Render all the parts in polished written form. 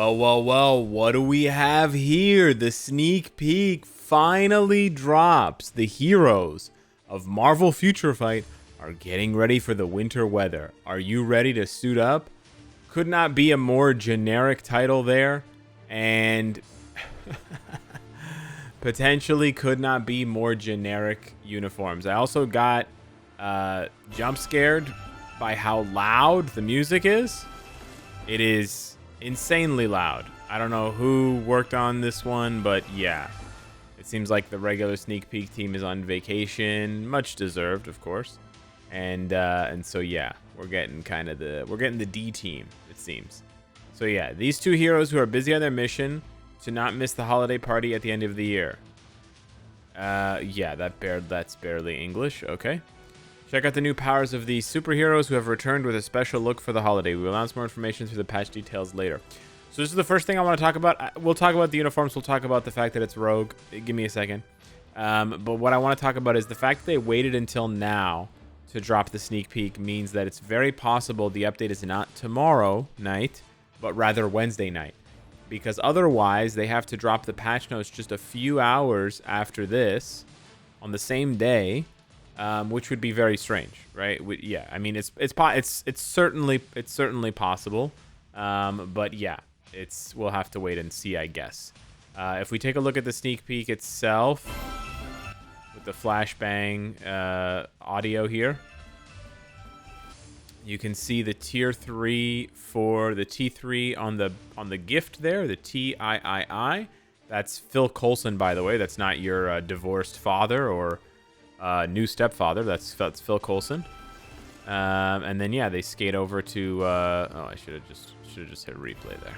Well, what do we have here? The sneak peek finally drops. The heroes of Marvel Future Fight are getting ready for the winter weather. Are you ready to suit up? Could not be a more generic title there, and potentially could not be more generic uniforms. I also got jump scared by how loud the music is. It is insanely loud. I don't know who worked on this one, but yeah. It seems like the regular sneak peek team is on vacation, much deserved, of course. And so yeah, we're getting the D team, it seems. So yeah, these two heroes who are busy on their mission to not miss the holiday party at the end of the year. Yeah, that's barely English. Okay. Check out the new powers of the superheroes who have returned with a special look for the holiday. We will announce more information through the patch details later. So this is the first thing I want to talk about. We'll talk about the uniforms. We'll talk about the fact that it's Rogue. Give me a second. But what I want to talk about is the fact that they waited until now to drop the sneak peek means that it's very possible the update is not tomorrow night, but rather Wednesday night. Because otherwise, they have to drop the patch notes just a few hours after this on the same day. Which would be very strange, right? Yeah, I mean it's certainly possible, but yeah, we'll have to wait and see, I guess. If we take a look at the sneak peek itself, with the flashbang audio here, you can see the tier 3 for the T3 on the gift there, the TIII. That's Phil Coulson, by the way. That's not your divorced father or new stepfather. That's Phil Coulson. And then yeah, they skate over to I should have just hit replay there.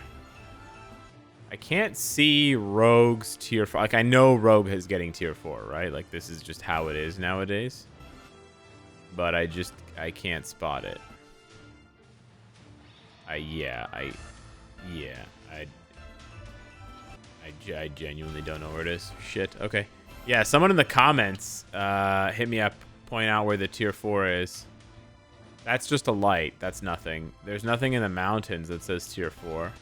I can't see Rogue's tier 4. Like, I know Rogue is getting tier 4, right? Like, this is just how it is nowadays. But I can't spot it. I genuinely don't know where it is. Shit. Okay. Yeah, someone in the comments hit me up, point out where the tier 4 is. That's just a light. That's nothing. There's nothing in the mountains that says tier 4.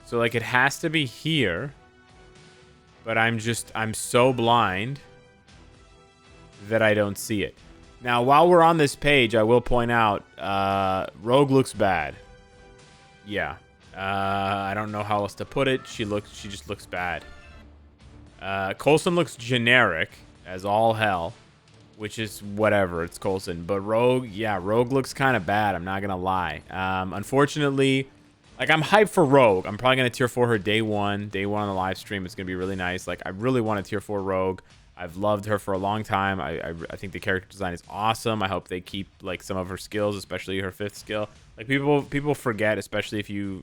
So, like, it has to be here. But I'm so blind that I don't see it. Now, while we're on this page, I will point out, Rogue looks bad. Yeah. I don't know how else to put it. She just looks bad. Coulson looks generic as all hell, which is whatever. It's Coulson. But Rogue, yeah, Rogue looks kind of bad. I'm not going to lie. Unfortunately, like, I'm hyped for Rogue. I'm probably going to tier 4 her day one on the live stream. It's going to be really nice. Like, I really want to tier 4 Rogue. I've loved her for a long time. I think the character design is awesome. I hope they keep, like, some of her skills, especially her 5th skill. Like, people forget, especially if you're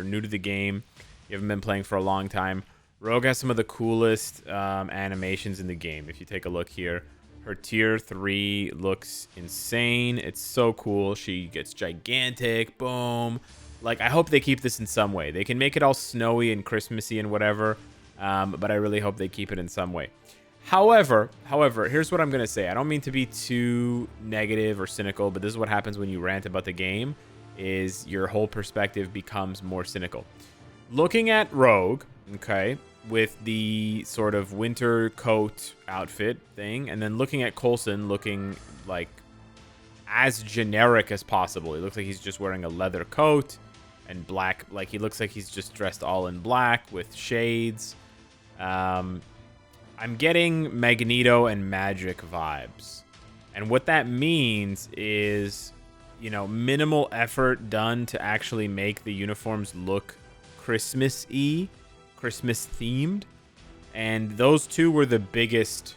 new to the game, you haven't been playing for a long time. Rogue has some of the coolest animations in the game. If you take a look here, her tier 3 looks insane. It's so cool. She gets gigantic. Boom. Like, I hope they keep this in some way. They can make it all snowy and Christmassy and whatever, but I really hope they keep it in some way. However, here's what I'm going to say. I don't mean to be too negative or cynical, but this is what happens when you rant about the game, is your whole perspective becomes more cynical. Looking at Rogue, okay, with the sort of winter coat outfit thing, and then looking at Coulson looking like as generic as possible. He looks like he's just wearing a leather coat and black, like he looks like he's just dressed all in black with shades. I'm getting Magneto and Magic vibes. And what that means is, minimal effort done to actually make the uniforms look Christmas-y, Christmas-themed. And those two were the biggest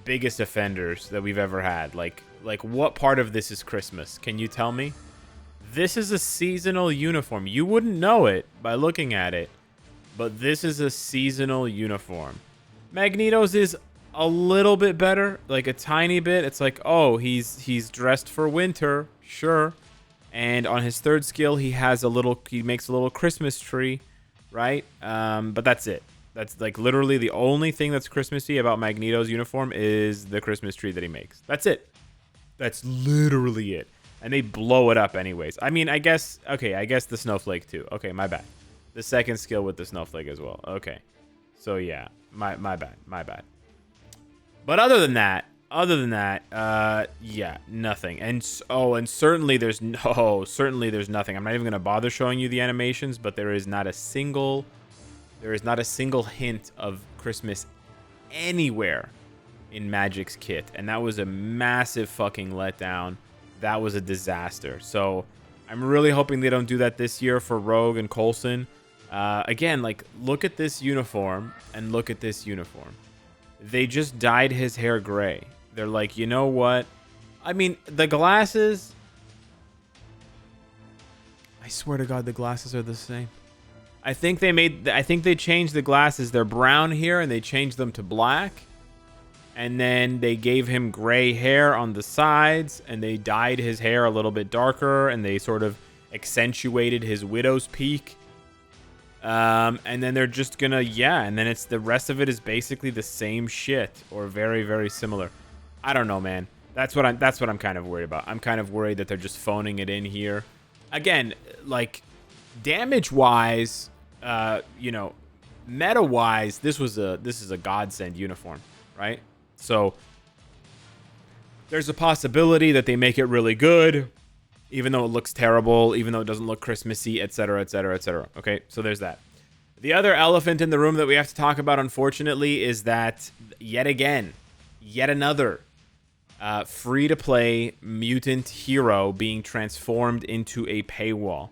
offenders that we've ever had. Like, what part of this is Christmas? Can you tell me? This is a seasonal uniform. You wouldn't know it by looking at it, but this is a seasonal uniform. Magneto's is a little bit better, like a tiny bit. It's like, oh, he's dressed for winter, sure. And on his 3rd skill, he makes a little Christmas tree, right? But that's it. That's like literally the only thing that's Christmassy about Magneto's uniform is the Christmas tree that he makes. That's it. That's literally it. And they blow it up anyways. I mean, I guess the Snowflake too. Okay, my bad. The second skill with the Snowflake as well. Okay. So yeah, my bad. But other than that, yeah, nothing. And certainly there's nothing. I'm not even gonna bother showing you the animations, but there is not a single hint of Christmas anywhere in Magic's kit, and that was a massive fucking letdown. That was a disaster. So I'm really hoping they don't do that this year for Rogue and Coulson. Again, like, look at this uniform and look at this uniform. They just dyed his hair gray. They're like, you know what? I mean, the glasses, I swear to God, the glasses are the same. I think they changed the glasses. They're brown here and they changed them to black. And then they gave him gray hair on the sides, and they dyed his hair a little bit darker, and they sort of accentuated his widow's peak. And then they're just gonna, and then the rest of it is basically the same shit or very, very similar. I don't know, man. That's what I'm kind of worried about. I'm kind of worried that they're just phoning it in here. Again, like, damage-wise, meta-wise, this is a godsend uniform, right? So there's a possibility that they make it really good, even though it looks terrible, even though it doesn't look Christmassy, etc., etc., etc. Okay, so there's that. The other elephant in the room that we have to talk about, unfortunately, is that yet another free-to-play mutant hero being transformed into a paywall.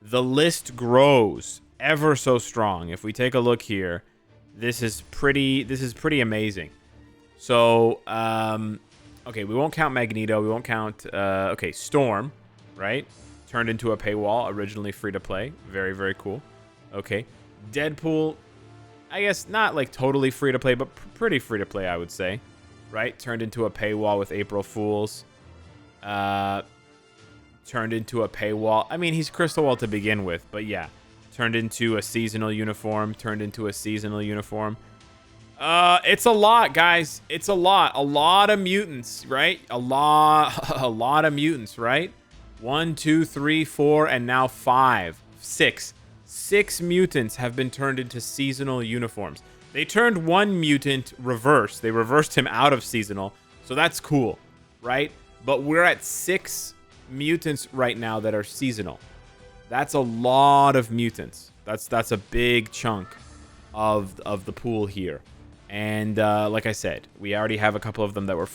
The list grows ever so strong. If we take a look here, this is pretty amazing. So, okay, we won't count Magneto. We won't count, okay, Storm, right? Turned into a paywall, originally free-to-play. Very, very cool. Okay. Deadpool, I guess not, like, totally free-to-play, but pretty free-to-play, I would say. Right? Turned into a paywall with April Fools. Turned into a paywall. I mean, he's Crystal Wall to begin with, but yeah. Turned into a seasonal uniform. It's a lot, guys. It's a lot. A lot of mutants, right? A lot of mutants, right? 1, 2, 3, 4, and now 5. 6. 6 mutants have been turned into seasonal uniforms. They turned one mutant reverse. They reversed him out of seasonal. So that's cool, right? But we're at 6 mutants right now that are seasonal. That's a lot of mutants. That's a big chunk of the pool here. And like I said, we already have a couple of them that were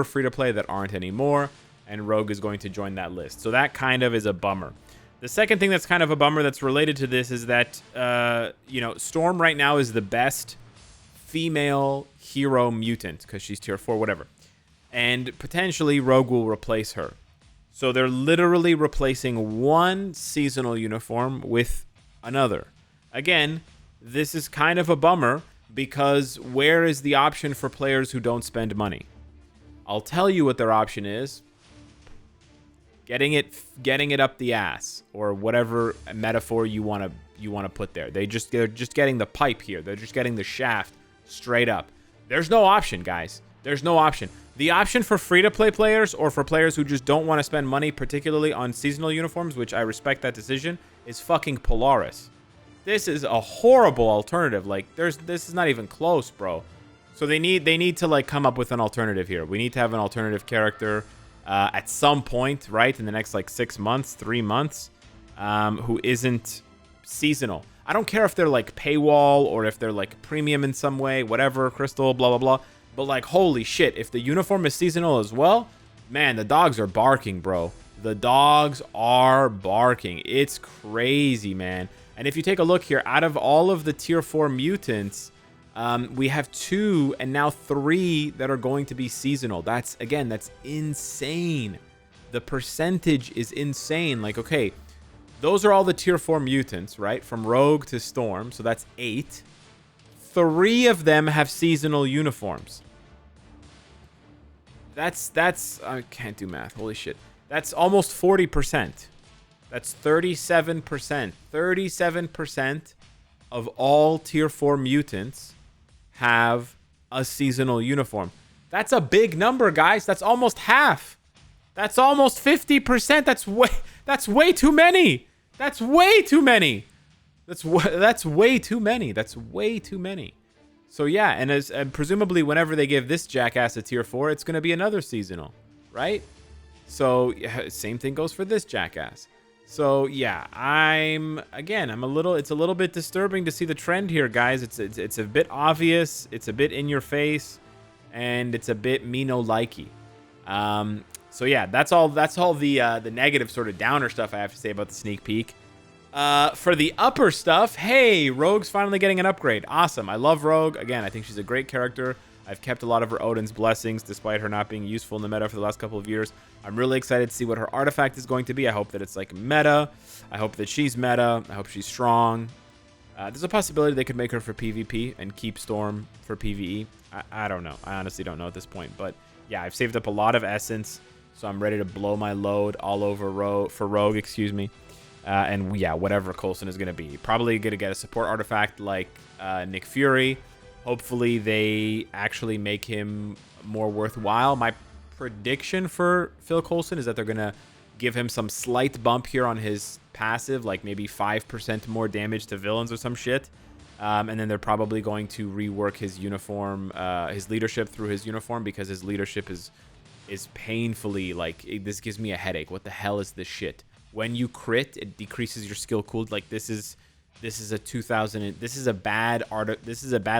free to play that aren't anymore, and Rogue is going to join that list. So that kind of is a bummer. The second thing that's kind of a bummer that's related to this is that Storm right now is the best female hero mutant because she's tier 4, whatever. And potentially Rogue will replace her. So they're literally replacing one seasonal uniform with another. Again, this is kind of a bummer because where is the option for players who don't spend money? I'll tell you what their option is. Getting it up the ass, or whatever metaphor you want to put there. They're just getting the pipe here. They're just getting the shaft straight up. There's no option, guys. There's no option. The option for free-to-play players or for players who just don't want to spend money, particularly on seasonal uniforms, which I respect that decision, is fucking Polaris. This is a horrible alternative. Like, this is not even close, bro. So they need to like come up with an alternative here. We need to have an alternative character at some point, right, in the next like 6 months, 3 months, who isn't seasonal. I don't care if they're like paywall or if they're like premium in some way, whatever, crystal, blah, blah, blah. But like, holy shit, if the uniform is seasonal as well, man, the dogs are barking, bro. The dogs are barking. It's crazy, man. And if you take a look here, out of all of the tier 4 mutants, we have 2 and now 3 that are going to be seasonal. That's insane. The percentage is insane. Like, okay, those are all the tier 4 mutants, right? From Rogue to Storm. So that's 8. 3 of them have seasonal uniforms. That's I can't do math. Holy shit. That's almost 40%. That's 37%. 37% of all tier 4 mutants have a seasonal uniform. That's a big number, guys. That's almost half. That's almost 50%. That's way too many. That's way too many. That's way too many. That's way too many. So yeah, and presumably whenever they give this jackass a tier 4, it's going to be another seasonal, right? So yeah, same thing goes for this jackass. So yeah, it's a little bit disturbing to see the trend here, guys. It's a bit obvious, it's a bit in your face, and it's a bit me-no-likey. So yeah, that's all the negative sort of downer stuff I have to say about the sneak peek. For the upper stuff, hey, Rogue's finally getting an upgrade. Awesome. I love Rogue. Again, I think she's a great character. I've kept a lot of her Odin's blessings, despite her not being useful in the meta for the last couple of years. I'm really excited to see what her artifact is going to be. I hope that it's like meta. I hope that she's meta. I hope she's strong. There's a possibility they could make her for PvP and keep Storm for PvE. I don't know. I honestly don't know at this point. But yeah, I've saved up a lot of essence, so I'm ready to blow my load all over Rogue, excuse me. And yeah, whatever Coulson is going to be. Probably going to get a support artifact like Nick Fury. Hopefully they actually make him more worthwhile. My prediction for Phil Coulson is that they're going to give him some slight bump here on his passive, like maybe 5% more damage to villains or some shit. And then they're probably going to rework his uniform, his leadership through his uniform, because his leadership is painfully, like, this gives me a headache. What the hell is this shit? When you crit, it decreases your skill cool. Like, this is a bad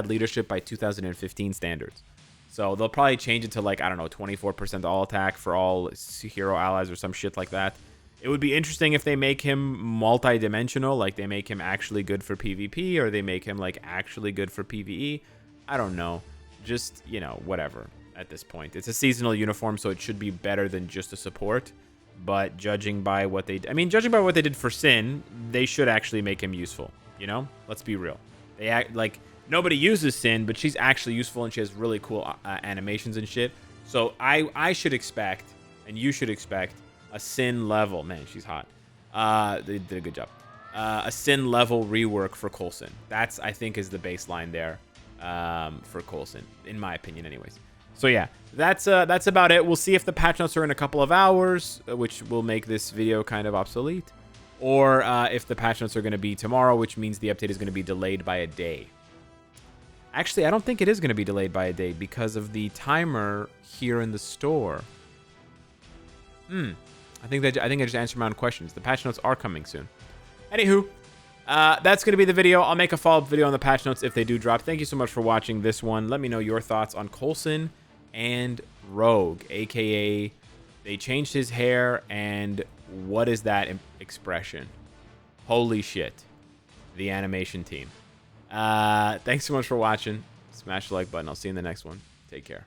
leadership by 2015 standards. So they'll probably change it to, like, I don't know, 24% all attack for all hero allies or some shit like that. It would be interesting if they make him multi-dimensional, like they make him actually good for PvP, or they make him like actually good for PvE. I don't know. Just, you know, whatever at this point. It's a seasonal uniform, so it should be better than just a support. But judging by what they did for Sin, they should actually make him useful. You know, let's be real. They act like nobody uses Sin, but she's actually useful and she has really cool animations and shit. So I should expect, and you should expect, a Sin level. Man, she's hot. They did a good job. A Sin level rework for Coulson. That's, I think, is the baseline there for Coulson, in my opinion, anyways. So yeah, that's about it. We'll see if the patch notes are in a couple of hours, which will make this video kind of obsolete, or if the patch notes are going to be tomorrow, which means the update is going to be delayed by a day. Actually, I don't think it is going to be delayed by a day because of the timer here in the store. I think I just answered my own questions. The patch notes are coming soon. Anywho, that's going to be the video. I'll make a follow-up video on the patch notes if they do drop. Thank you so much for watching this one. Let me know your thoughts on Coulson and Rogue, aka they changed his hair, and what is that expression? Holy shit. The animation team. Thanks so much for watching. Smash the like button. I'll see you in the next one. Take care.